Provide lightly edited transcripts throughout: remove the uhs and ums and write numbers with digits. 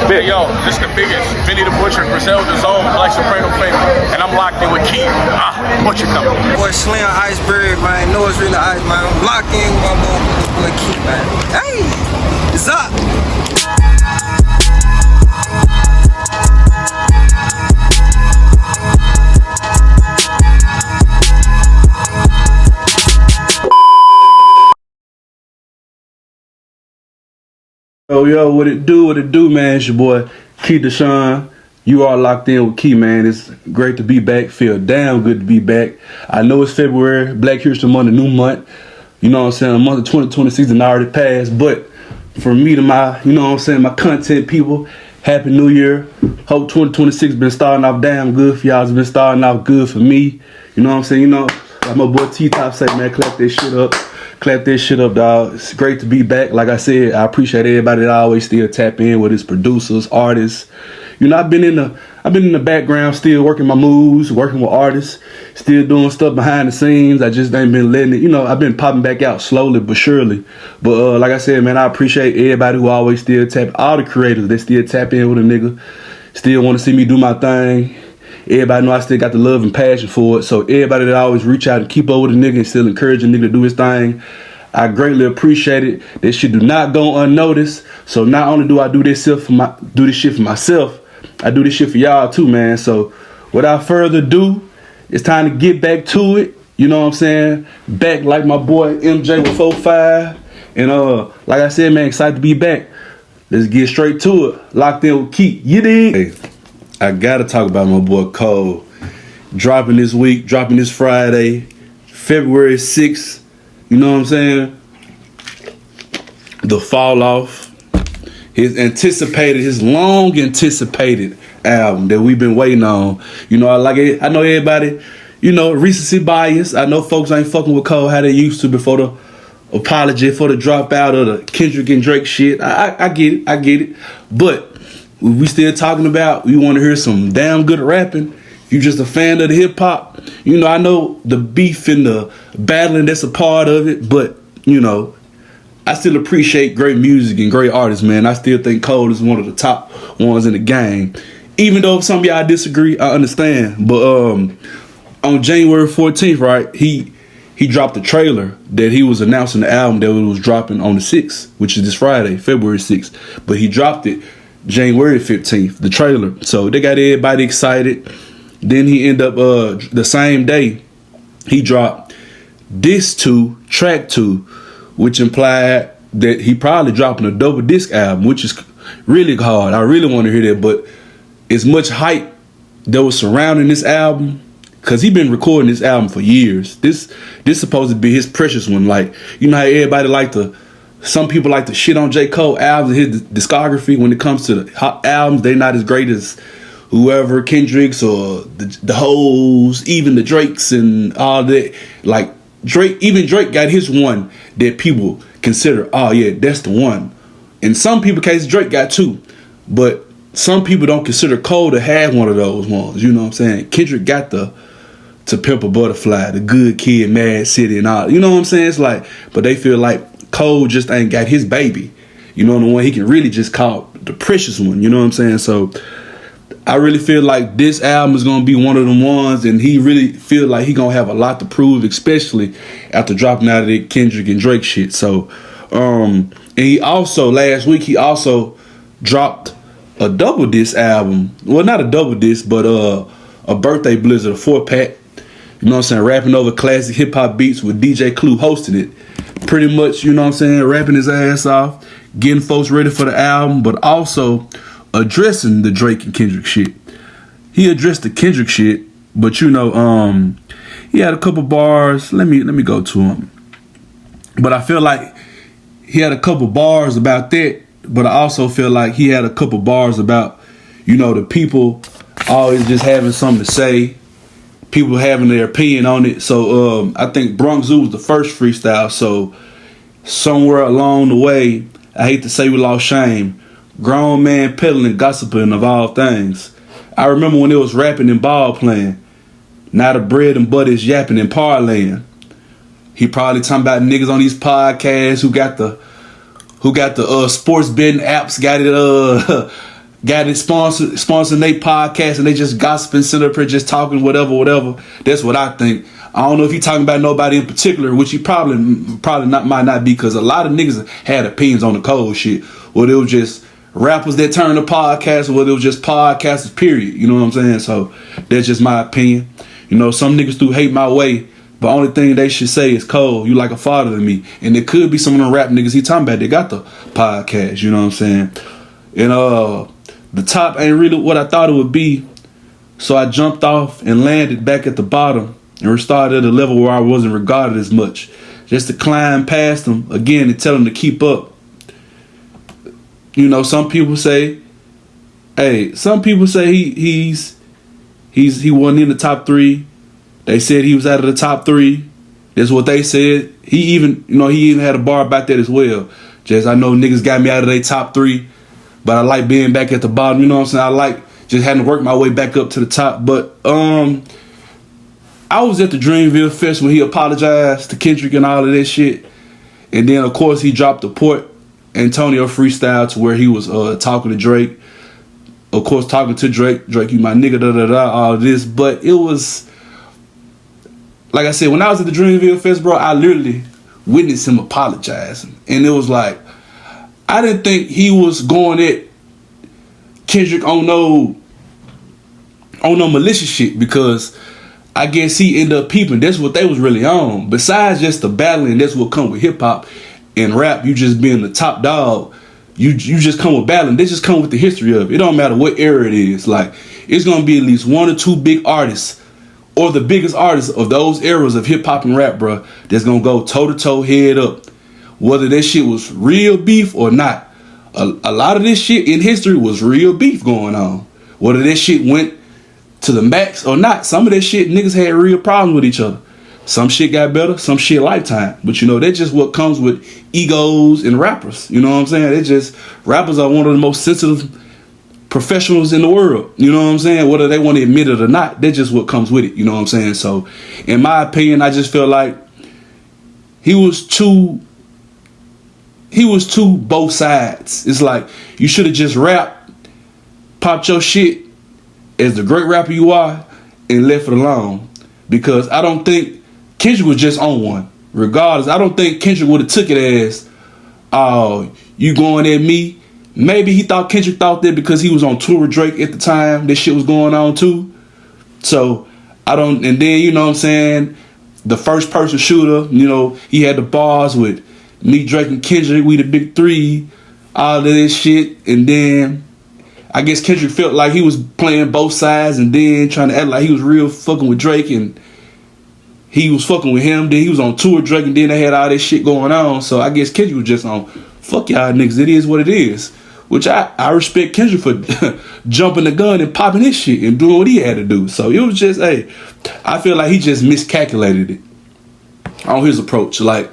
Hey, yo, this the biggest. Benny the Butcher, Griselda Zone, Black Soprano flavor. And I'm locked in with Keith. Butcher Company. Boy, Slim Iceberg, man. Know it's really ice, man. I'm locked in with my boy Keith, man. Hey, it's up. Yo, what it do, man? It's your boy, Keith Deshawn. You are locked in with Key, man. It's great to be back. Feel damn good to be back. I know it's February, Black History Month, a new month. You know what I'm saying? The month of 2026 and already passed. But for me to my, you know what I'm saying, my content people, Happy New Year. Hope 2026 been starting off damn good for y'all. It's been starting off good for me. You know what I'm saying? You know, like my boy T-Top say, man, clap that shit up. Clap that shit up, dog. It's great to be back. Like I said, I appreciate everybody that always still tap in with his producers, artists. You know, I've been in the background, still working my moves, working with artists, still doing stuff behind the scenes. I just ain't been letting it. You know, I've been popping back out slowly but surely. But like I said, man, I appreciate everybody who always still tap. All the creators that still tap in with a nigga, still want to see me do my thing. Everybody know I still got the love and passion for it. So everybody that always reach out and keep up with a nigga and still encourage a nigga to do his thing, I greatly appreciate it. This shit do not go unnoticed. So not only do I do this shit for myself, I do this shit for y'all too, man. So without further ado, it's time to get back to it. You know what I'm saying? Back like my boy MJ with 4-5. And like I said, man, excited to be back. Let's get straight to it. Locked in with Keith. You dig? Hey, I gotta talk about my boy Cole. Dropping this week, dropping this Friday, February 6th. You know what I'm saying? The Fall Off. His long anticipated album that we've been waiting on. You know, I know everybody, you know, recency bias. I know folks ain't fucking with Cole how they used to before the apology, for the dropout of the Kendrick and Drake shit. I get it. But we still talking about, we want to hear some damn good rapping. If you just a fan of the hip hop, you know, I know the beef and the battling that's a part of it, but you know, I still appreciate great music and great artists, man. I still think Cole is one of the top ones in the game. Even though some of y'all disagree, I understand. But on January 14th, right, he dropped the trailer that he was announcing the album that was dropping on the 6th, which is this Friday, February 6th. But he dropped it January 15th, the trailer. So they got everybody excited. Then he ended up, the same day, he dropped Disc 2, Track 2, which implied that he probably dropping a double disc album, which is really hard. I really want to hear that, but as much hype that was surrounding this album, because he been recording this album for years. This supposed to be his precious one. Like, you know how everybody some people like to shit on J. Cole albums and his discography. When it comes to the hot albums, they're not as great as whoever, Kendrick's or the Hoes, even the Drakes and all that. Like, Drake got his one that people consider, oh yeah, that's the one. In some people's case, Drake got two, but some people don't consider Cole to have one of those ones. You know what I'm saying? Kendrick got To Pimp a Butterfly, the Good Kid, Mad City, and all. You know what I'm saying? It's like, but they feel like Cole just ain't got his baby. You know, the one he can really just call the precious one. You know what I'm saying? So I really feel like this album is gonna be one of them ones, and he really feel like he gonna have a lot to prove, especially after dropping out of the Kendrick and Drake shit. So, and he also last week he also dropped a double disc album. Well, not a double disc, but a birthday blizzard, a 4-pack. You know what I'm saying? Rapping over classic hip hop beats with DJ Clue hosting it. Pretty much, you know what I'm saying? Rapping his ass off, getting folks ready for the album, but also addressing the Drake and Kendrick shit. He addressed the Kendrick shit, but you know, he had a couple bars. Let me go to him. But I feel like he had a couple bars about that, but I also feel like he had a couple bars about, you know, the people always just having something to say, people having their opinion on it. So I think Bronx Zoo was the first freestyle. So somewhere along the way, I hate to say we lost shame. Grown man peddling, gossiping of all things. I remember when it was rapping and ball playing. Now the bread and butter is yapping and parlaying. He probably talking about niggas on these podcasts who got the sports betting apps, got it got it sponsoring their podcast and they just gossiping, sitting up here just talking whatever. That's what I think. I don't know if he talking about nobody in particular, which he probably not might not be, because a lot of niggas had opinions on the cold shit. Whether it was just rappers that turn to podcasts, or whether it was just podcasters, period. You know what I'm saying? So that's just my opinion. You know, some niggas do hate my way, but only thing they should say is, Cole, you like a father to me. And it could be some of them rap niggas he talking about, they got the podcast, you know what I'm saying? And the top ain't really what I thought it would be. So I jumped off and landed back at the bottom and started at a level where I wasn't regarded as much. Just to climb past them again and tell them to keep up. You know, some people say he wasn't in the top 3. They said he was out of the top 3. That's what they said. He even had a bar about that as well. Just, I know niggas got me out of their top 3, but I like being back at the bottom. You know what I'm saying? I like just having to work my way back up to the top. But I was at the Dreamville Fest when he apologized to Kendrick and all of that shit. And then, of course, he dropped the Port Antonio freestyle to where he was talking to Drake. Of course, talking to Drake, you my nigga, all of this. But it was, like I said, when I was at the Dreamville Fest, bro, I literally witnessed him apologizing. And it was like, I didn't think he was going at Kendrick on no malicious shit, because I guess he ended up peeping. That's what they was really on. Besides just the battling, that's what come with hip hop and rap. You just being the top dog. You just come with battling. They just come with the history of it. It don't matter what era it is. Like, it's gonna be at least 1 or 2 big artists, or the biggest artists of those eras of hip hop and rap, bro, that's gonna go toe to toe, head up. Whether that shit was real beef or not. A lot of this shit in history was real beef going on. Whether that shit went to the max or not, some of that shit niggas had real problems with each other. Some shit got better, some shit lifetime. But you know, that's just what comes with egos and rappers. You know what I'm saying? They just, rappers are one of the most sensitive professionals in the world. You know what I'm saying? Whether they want to admit it or not, that's just what comes with it. You know what I'm saying? So, in my opinion, I just feel like he was too both sides. It's like, you should have just rapped, popped your shit as the great rapper you are, and left it alone. Because I don't think Kendrick was just on one. Regardless, I don't think Kendrick would have took it as, oh, you going at me? Maybe Kendrick thought that because he was on tour with Drake at the time, this shit was going on too. So, and then, you know what I'm saying, the first person shooter, you know, he had the bars with me, Drake, and Kendrick, we the big 3, all of this shit. And then I guess Kendrick felt like he was playing both sides and then trying to act like he was real fucking with Drake, and he was fucking with him. Then he was on tour with Drake, and then they had all this shit going on. So I guess Kendrick was just on, fuck y'all niggas, it is what it is. Which I respect Kendrick for jumping the gun and popping his shit and doing what he had to do. So it was just, I feel like he just miscalculated it on his approach. Like,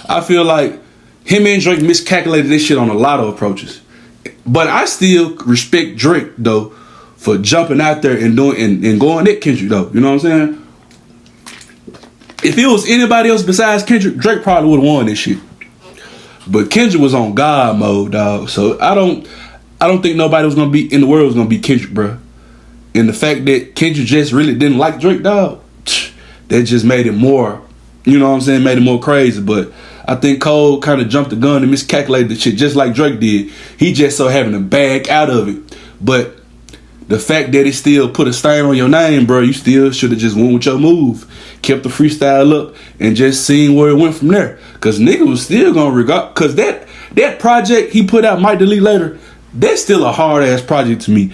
I feel like him and Drake miscalculated this shit on a lot of approaches. But I still respect Drake though for jumping out there and doing and going at Kendrick though. You know what I'm saying? If it was anybody else besides Kendrick, Drake probably would have won this shit. But Kendrick was on God mode, dog. So I don't think nobody was gonna be in the world was gonna be Kendrick, bro. And the fact that Kendrick just really didn't like Drake, dog, that just made it more, you know what I'm saying, made it more crazy. But I think Cole kind of jumped the gun and miscalculated the shit just like Drake did. He just so having to back out of it. But the fact that it still put a stain on your name, bro, you still should have just went with your move. Kept the freestyle up and just seen where it went from there. Cause nigga was still gonna regard, cause that project he put out, Might Delete Later, that's still a hard ass project to me.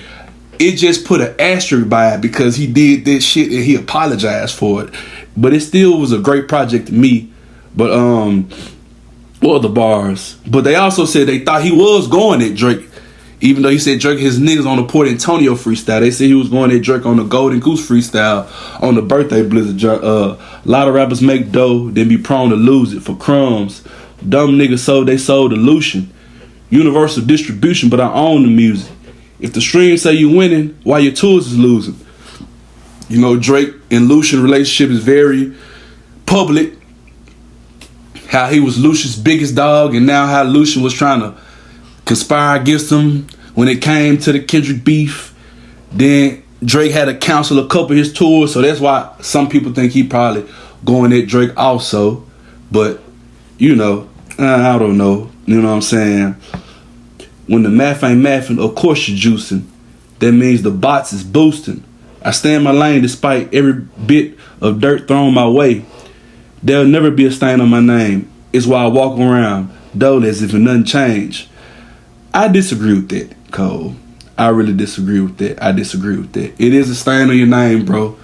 It just put an asterisk by it because he did this shit and he apologized for it. But it still was a great project to me. But well, the bars. But they also said they thought he was going at Drake. Even though he said Drake his niggas on the Port Antonio freestyle. They said he was going at Drake on the Golden Goose freestyle on the Birthday Blizzard. A lot of rappers make dough, then be prone to lose it for crumbs. Dumb niggas they sold to Lucian. Universal distribution, but I own the music. If the streams say you winning, why your tours is losing? You know, Drake and Lucian relationship is very public. How he was Lucian's biggest dog, and now how Lucian was trying to conspire against him when it came to the Kendrick beef. Then Drake had to cancel a couple of his tours, so that's why some people think he probably going at Drake also. But, you know, I don't know. You know what I'm saying? When the math ain't mathing, of course you're juicing. That means the bots is boosting. I stay in my lane despite every bit of dirt thrown my way. There'll never be a stain on my name. It's why I walk around dull as if nothing changed. I disagree with that, Cole. I really disagree with that. I disagree with that. It is a stain on your name, bro.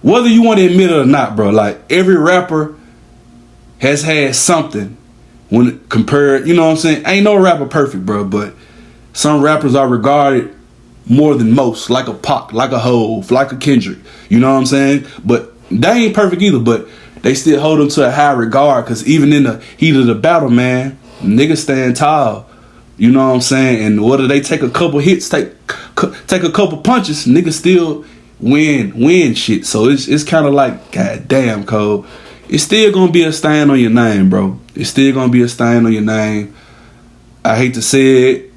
Whether you want to admit it or not, bro, like every rapper has had something when it compared, you know what I'm saying? Ain't no rapper perfect, bro, but some rappers are regarded more than most, like a Pac, like a Hove, like a Kendrick. You know what I'm saying? But they ain't perfect either, but they still hold them to a high regard, because even in the heat of the battle, man, niggas stand tall. You know what I'm saying? And whether they take a couple hits, take a couple punches, niggas still win shit. So it's kind of like, god damn, Cole. It's still gonna be a stain on your name, bro. It's still gonna be a stain on your name. I hate to say it,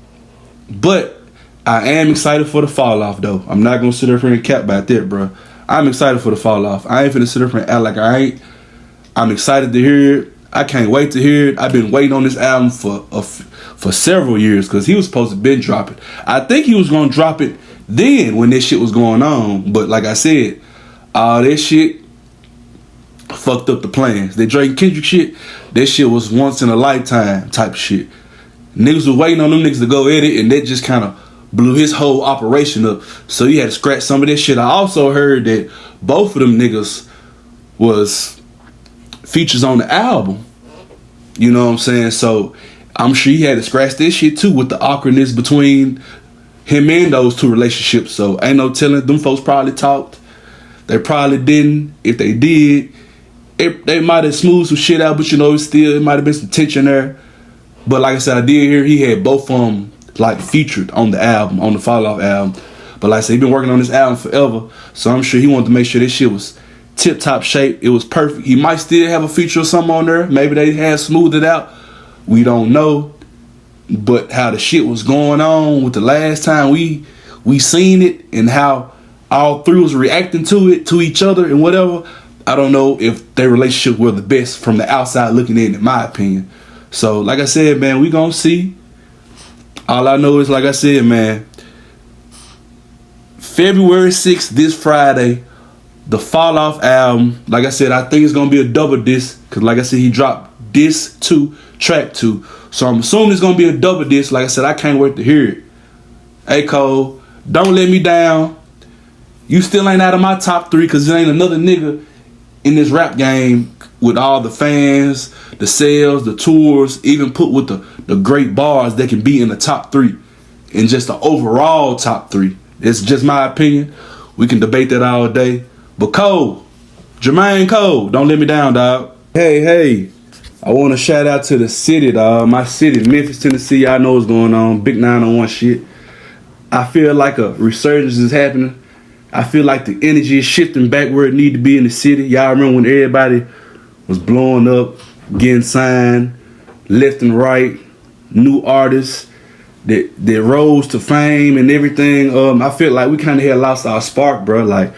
but I am excited for the fall off, though. I'm not gonna sit there and cap about that, bro. I'm excited for the fall off. I ain't finna sit there and act like I ain't. I'm excited to hear it. I can't wait to hear it. I've been waiting on this album for several years, because he was supposed to been dropping. I think he was gonna drop it then when this shit was going on, but like I said, all that shit fucked up the plans. That Drake and Kendrick shit, that shit was once in a lifetime type shit. Niggas was waiting on them niggas to go at it, and that just kind of blew his whole operation up. So he had to scratch some of this shit. I also heard that both of them niggas was features on the album. You know what I'm saying? So I'm sure he had to scratch this shit too, with the awkwardness between him and those two relationships. So ain't no telling. Them folks probably talked. They probably didn't. If they did, they might have smoothed some shit out, but you know, it might have been some tension there. But like I said, I did hear he had both of them like featured on the album, on the Fall Off album. But like I said, he been working on this album forever, so I'm sure he wanted to make sure this shit was tip top shape. It was perfect. He might still have a feature or something on there. Maybe they had smoothed it out. We don't know. But how the shit was going on with the last time we seen it, and how all three was reacting to it, to each other and whatever, I don't know if their relationship were the best from the outside looking in my opinion. So like I said, man, we gonna see. All I know is, like I said, man, February 6th, this Friday, the Fall Off album. Like I said, I think it's gonna be a double disc, because like I said, he dropped disc 2, track 2. So I'm assuming it's gonna be a double disc. Like I said, I can't wait to hear it. Hey Cole, don't let me down. You still ain't out of my top 3, because there ain't another nigga in this rap game with all the fans, the sales, the tours, even put with the great bars that can be in the top 3, and just the overall top 3. It's just my opinion. We can debate that all day. But Cole, Jermaine Cole, don't let me down, dog. Hey, I want to shout out to the city, dog. My city, Memphis, Tennessee. Y'all know what's going on. Big 901 shit. I feel like a resurgence is happening. I feel like the energy is shifting back where it need to be in the city. Y'all remember when everybody was blowing up, getting signed left and right, new artists that rose to fame and everything. I feel like we kind of had lost our spark, bro. Like,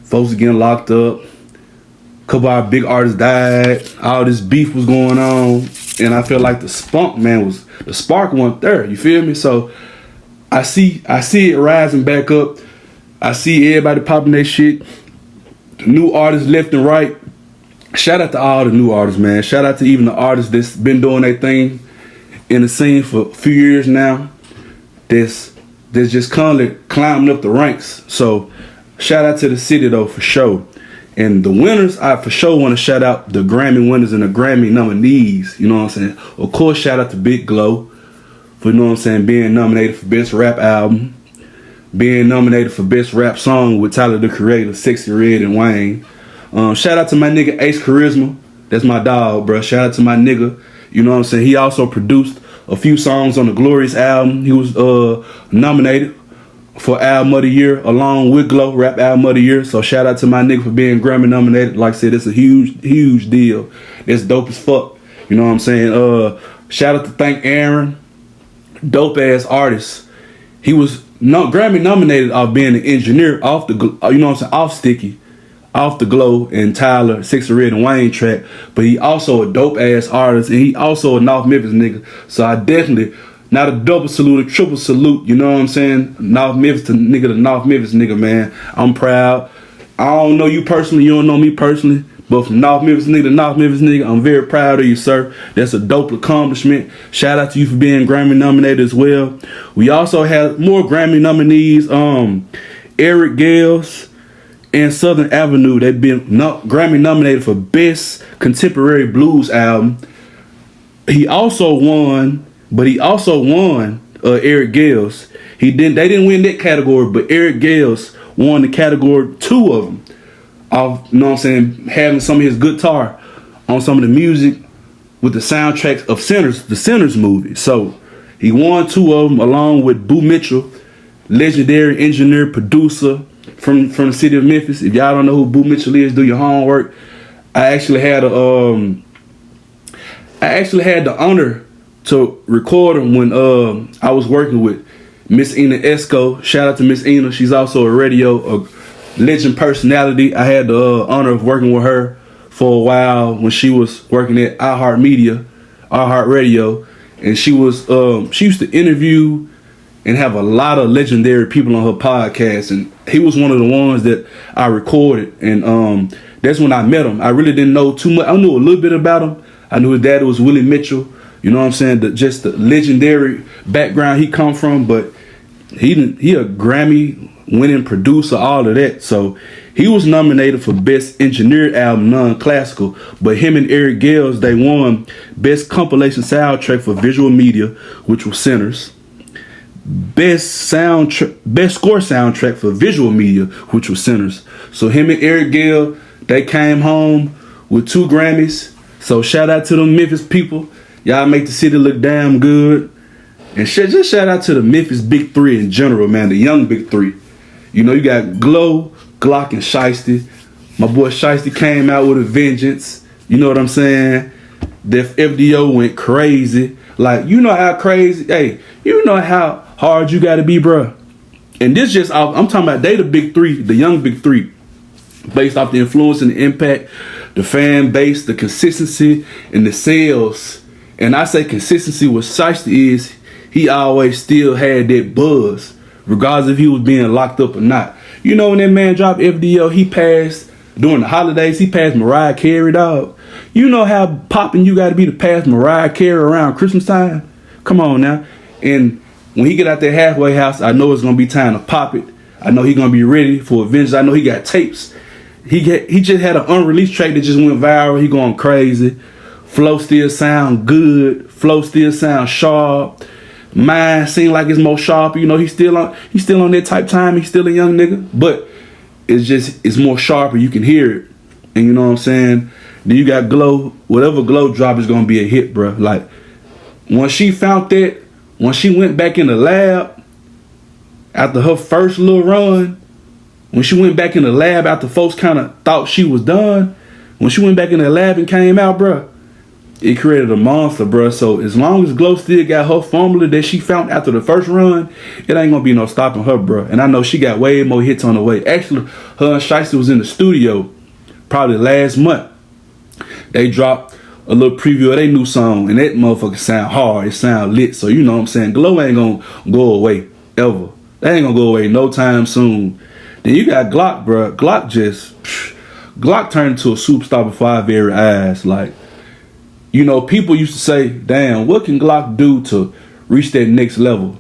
folks getting locked up. A couple of our big artists died. All this beef was going on, and I feel like the spunk, man, the spark wasn't there. You feel me? So I see it rising back up. I see everybody popping their shit. New artists left and right. Shout out to all the new artists, man. Shout out to even the artists that's been doing their thing in the scene for a few years now. That's just constantly climbing up the ranks. So shout out to the city though, for sure. And the winners, I for sure want to shout out the Grammy winners and the Grammy nominees. You know what I'm saying? Of course, shout out to Big Glow for, you know what I'm saying, being nominated for Best Rap Album, being nominated for Best Rap Song with Tyler the Creator, Sexy Red, and Wayne. Shout out to my nigga Ace Charisma. That's my dog, bro. Shout out to my nigga. You know what I'm saying? He also produced a few songs on the Glorious album. He was nominated for Album of the Year along with Glow, Rap Album of the Year. So shout out to my nigga for being Grammy nominated. Like I said, it's a huge deal. It's dope as fuck. You know what I'm saying? Shout out to Thank Aaron dope ass artist. He was Grammy nominated off being an engineer off the, you know what I'm saying, off Sticky, off the Glow and Tyler, 6 Red and Wayne track. But he also a dope ass artist, and he also a North Memphis nigga. So I definitely, not a double salute, a triple salute. You know what I'm saying? North Memphis to nigga, the North Memphis nigga, man. I'm proud. I don't know you personally, you don't know me personally, but from North Memphis nigga to North Memphis nigga, I'm very proud of you, sir. That's a dope accomplishment. Shout out to you for being Grammy nominated as well. We also had more Grammy nominees. Eric Gales and Southern Avenue, they've been Grammy nominated for Best Contemporary Blues Album. He also won Eric Gales. They didn't win that category, but Eric Gales won the category 2 of them. Of, you know what I'm saying, having some of his guitar on some of the music with the soundtracks of the Sinners movie. So he won 2 of them along with Boo Mitchell, legendary engineer, producer from the city of Memphis. If y'all don't know who Boo Mitchell is, do your homework. I actually had the honor to record him when I was working with Miss Ina Esco. Shout out to Miss Ina. She's also a legend personality. I had the honor of working with her for a while when she was working at iHeartRadio, and she used to interview and have a lot of legendary people on her podcast, and he was one of the ones that I recorded, and that's when I met him. I really didn't know too much. I knew a little bit about him. I knew his dad was Willie Mitchell. You know what I'm saying? Just the legendary background he come from, but he a Grammy winning producer, all of that. So he was nominated for Best Engineered Album, Non-Classical. But him and Eric Gales, they won Best Compilation Soundtrack for Visual Media, which was Sinners. Best Score Soundtrack for Visual Media, which was Sinners. So him and Eric Gale, they came home with 2 Grammys. So shout out to them Memphis people. Y'all make the city look damn good. And just shout out to the Memphis Big 3 in general, man. The young Big 3. You know, you got Glow, Glock, and Shiesty. My boy Shiesty came out with a vengeance. You know what I'm saying? The FDO went crazy. Like, you know how crazy, hey, you know how hard you gotta be, bruh. And this just, I'm talking about they the Big 3, the young Big 3. Based off the influence and the impact, the fan base, the consistency, and the sales. And I say consistency with Shiesty is he always still had that buzz, regardless if he was being locked up or not. You know, when that man dropped FDO, he passed, during the holidays, he passed Mariah Carey, dog. You know how popping you got to be to pass Mariah Carey around Christmas time? Come on now. And when he get out that halfway house, I know it's going to be time to pop it. I know he going to be ready for Avengers. I know he got tapes. He just had an unreleased track that just went viral. He going crazy. Flow still sound good. Flow still sound sharp. Mine seem like it's more sharp. You know, he's still on that type time. He's still a young nigga, but it's more sharper. You can hear it, and you know what I'm saying. Then you got Glow. Whatever Glow drop is gonna be a hit, bro. Like when she found that, when she went back in the lab after her first little run, when she went back in the lab after folks kind of thought she was done, when she went back in the lab and came out, bro, it created a monster, bro. So as long as Glow still got her formula that she found after the first run, it ain't gonna be no stopping her, bro. And I know she got way more hits on the way. Actually, her and Shiesty was in the studio probably last month. They dropped a little preview of their new song, and that motherfucker sound hard. It sound lit. So you know what I'm saying? Glow ain't gonna go away ever. That ain't gonna go away no time soon. Then you got Glock, bro. Glock turned into a superstar before our very eyes. Like, you know, people used to say, damn, what can Glock do to reach that next level?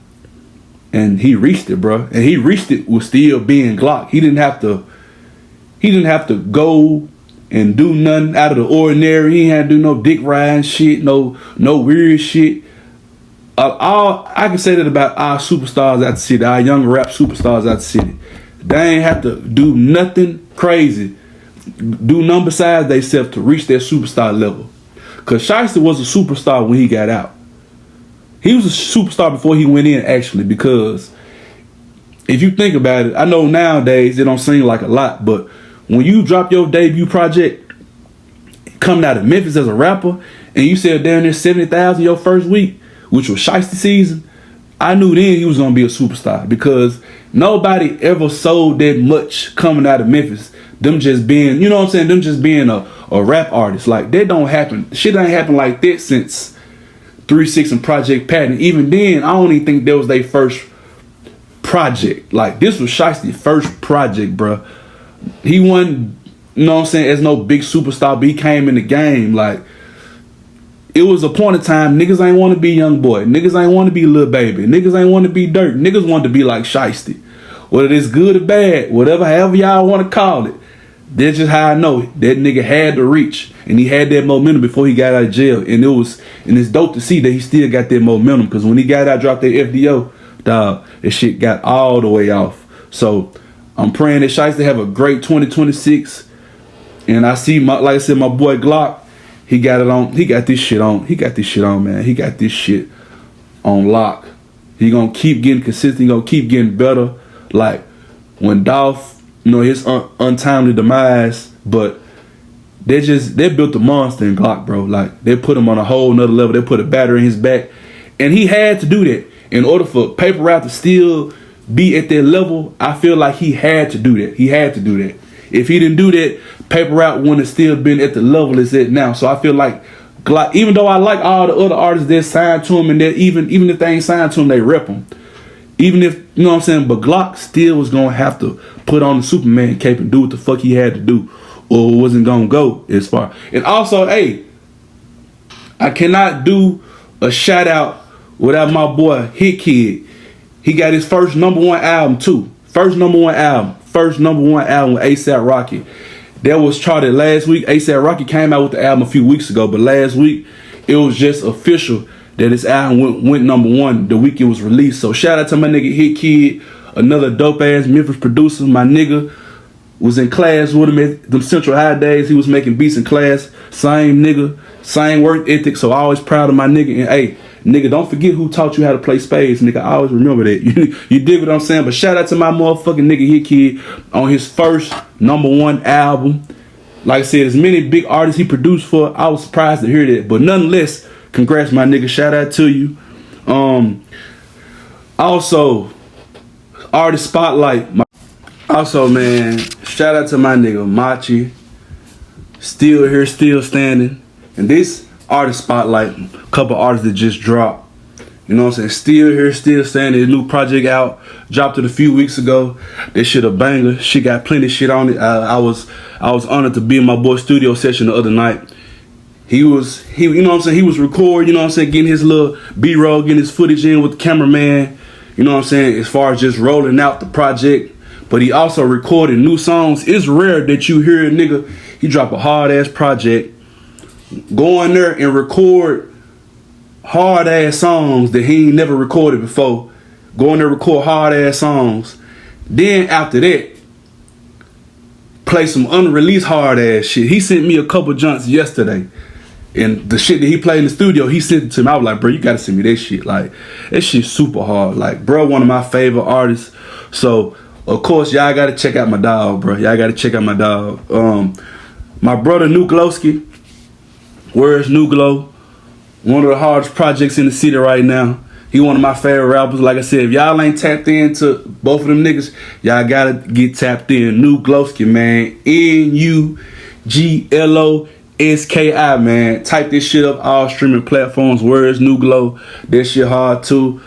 And he reached it, bro. And he reached it with still being Glock. He didn't have to go and do nothing out of the ordinary. He ain't had to do no dick riding shit, no weird shit. I can say that about our superstars out the city, our young rap superstars out the city. They ain't have to do nothing crazy, do nothing besides themselves to reach that superstar level. Because Shiesty was a superstar when he got out. He was a superstar before he went in, actually, because if you think about it, I know nowadays it don't seem like a lot, but when you drop your debut project coming out of Memphis as a rapper, and you sell down there 70,000 your first week, which was Shiesty season, I knew then he was gonna be a superstar because nobody ever sold that much coming out of Memphis. Them just being, you know what I'm saying? Them just being a rap artist. Like, that don't happen. Shit ain't happened like that since 3-6 and Project Pat. And even then, I don't even think that was their first project. Like, this was Shiesty's first project, bro. He wasn't, you know what I'm saying, as no big superstar, but he came in the game. Like, it was a point of time, niggas ain't want to be Young Boy. Niggas ain't want to be Lil Baby. Niggas ain't want to be Dirt. Niggas want to be like Shiesty. Whether it's good or bad, whatever, however y'all want to call it. That's just how I know it. That nigga had to reach. And he had that momentum before he got out of jail. And it's dope to see that he still got that momentum. Because when he got out, dropped that FDO, dog, that shit got all the way off. So I'm praying that Shiesty have a great 2026. And I see, like I said, my boy Glock, he got it on. He got this shit on. He got this shit on, man. He got this shit on lock. He gonna keep getting consistent. He gonna keep getting better. Like when Dolph, you know, his untimely demise, but they built a monster in Glock, bro. Like, they put him on a whole nother level. They put a battery in his back. And he had to do that. In order for Paper Route to still be at that level, I feel like he had to do that. He had to do that. If he didn't do that, Paper Route wouldn't have still been at the level it's at now. So I feel like Glock, even though I like all the other artists that signed to him, and that even if they ain't signed to him, they rep him. Even if, you know what I'm saying, but Glock still was going to have to put on the Superman cape and do what the fuck he had to do, or it wasn't going to go as far. And also, hey, I cannot do a shout out without my boy Hit Kid. He got his first #1 album too. First number one album with A$AP Rocky. That was charted last week. A$AP Rocky came out with the album a few weeks ago, but last week it was just official that his album went #1 the week it was released. So shout out to my nigga Hit Kid, another dope ass Memphis producer. My nigga was in class with him at them Central High days. He was making beats in class. Same nigga, same work ethic. So always proud of my nigga. And hey, nigga, don't forget who taught you how to play spades, nigga. I always remember that. You dig what I'm saying? But shout out to my motherfucking nigga Hit Kid on his first #1 album. Like I said, as many big artists he produced for, I was surprised to hear that. But nonetheless, congrats, my nigga. Shout out to you. Also, artist spotlight. Also, man, shout out to my nigga Machi. Still here, still standing. And this artist spotlight, a couple artists that just dropped. You know what I'm saying? Still here, still standing. His new project out. Dropped it a few weeks ago. That shit a banger. She got plenty of shit on it. I was honored to be in my boy's studio session the other night. He you know what I'm saying? He was recording, you know what I'm saying, getting his little B-roll, getting his footage in with the cameraman. You know what I'm saying? As far as just rolling out the project. But he also recorded new songs. It's rare that you hear a nigga, he drop a hard ass project, go in there and record hard ass songs that he ain't never recorded before. Go in there, record hard ass songs. Then after that, play some unreleased hard ass shit. He sent me a couple junks yesterday. And the shit that he played in the studio, he sent it to me. I was like, bro, you gotta send me that shit. Like, that shit's super hard. Like, bro, one of my favorite artists. So, of course, y'all gotta check out my dog, bro. Y'all gotta check out my dog. My brother, New Glowski. Where's New Glow? One of the hardest projects in the city right now. He one of my favorite rappers. Like I said, if y'all ain't tapped into both of them niggas, y'all gotta get tapped in. New Glowski, man. NUGLOSKI, man. Type this shit up, all streaming platforms. Where's New Glow? That shit hard too.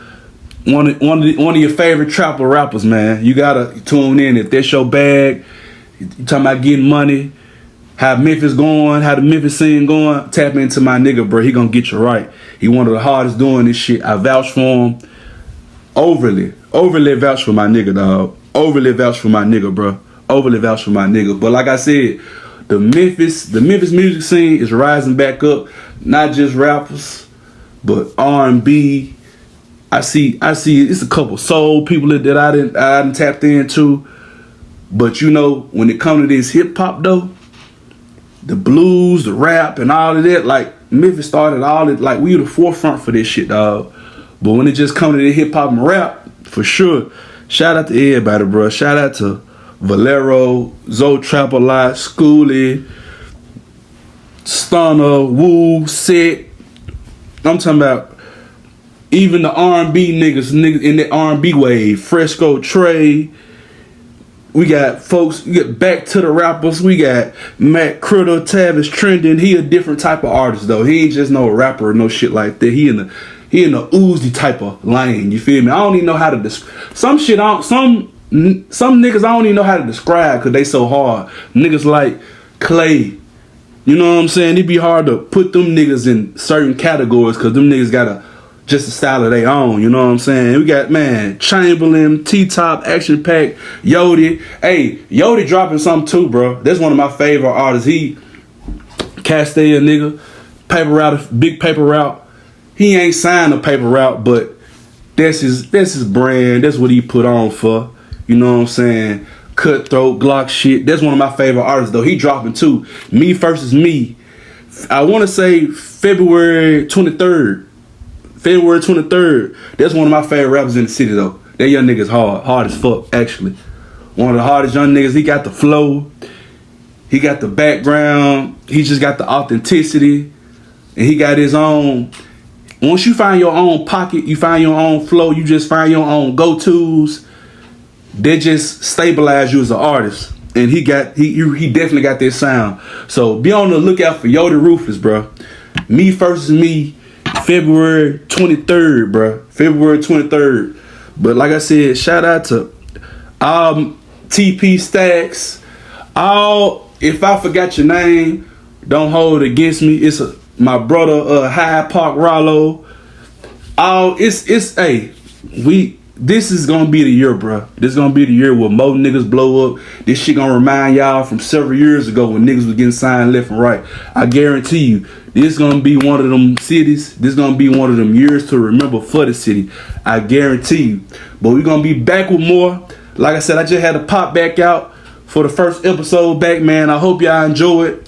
One of your favorite trapper rappers, man. You gotta tune in. If that's your bag, you talking about getting money, how Memphis going, how the Memphis scene going, tap into my nigga, bro. He gonna get you right. He one of the hardest doing this shit. I vouch for him. Overly vouch for my nigga, dog. Overly vouch for my nigga, bro. Overly vouch for my nigga. But like I said, the Memphis music scene is rising back up. Not just rappers, but R&B. I see it's a couple soul people that I didn't tapped into. But you know, when it comes to this hip hop though, the blues, the rap, and all of that, like Memphis started all it. Like we were the forefront for this shit, dog. But when it just comes to the hip hop and rap, for sure, shout out to everybody, bro. Shout out to Valero, Zoe Trap a Lot, Schoolie, Stunner, Woo, Set. I'm talking about even the R&B niggas in the R&B wave, Fresco Trey. We got folks, we get back to the rappers. We got Matt Critter, Tavis trending. He a different type of artist though. He ain't just no rapper or no shit like that. He in the Uzi type of lane. You feel me? I don't even know how to describe some shit. Some niggas I don't even know how to describe because they so hard. Niggas like Clay. You know what I'm saying? It'd be hard to put them niggas in certain categories because them niggas got just a style of their own. You know what I'm saying? We got, man, Chamberlain, T-Top, Action Pack, Yodi. Hey, Yodi dropping something too, bro. That's one of my favorite artists. He Castell nigga, paper route, big paper route. He ain't signed a paper route, but that's his brand. That's what he put on for. You know what I'm saying? Cutthroat, Glock shit. That's one of my favorite artists though. He dropping too. Me versus Me. I want to say February 23rd. That's one of my favorite rappers in the city though. That young nigga's hard as fuck actually. One of the hardest young niggas. He got the flow. He got the background. He just got the authenticity. And he got his own. Once you find your own pocket, you find your own flow, you just find your own go-tos. They just stabilize you as an artist. And he definitely got that sound. So be on the lookout for Yoda Rufus, bro. Me versus Me, February 23rd, bro. February 23rd. But like I said, shout out to TP Stacks. If I forgot your name, don't hold it against me. It's my brother Hyde Park Rollo. This is gonna be the year, bro. This is gonna be the year where more niggas blow up. This shit gonna remind y'all from several years ago when niggas was getting signed left and right. I guarantee you, this is gonna be one of them cities. This is gonna be one of them years to remember for the city. I guarantee you. But we're gonna be back with more. Like I said, I just had to pop back out for the first episode back, man. I hope y'all enjoy it.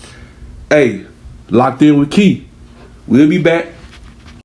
Hey, Locked In with Key. We'll be back.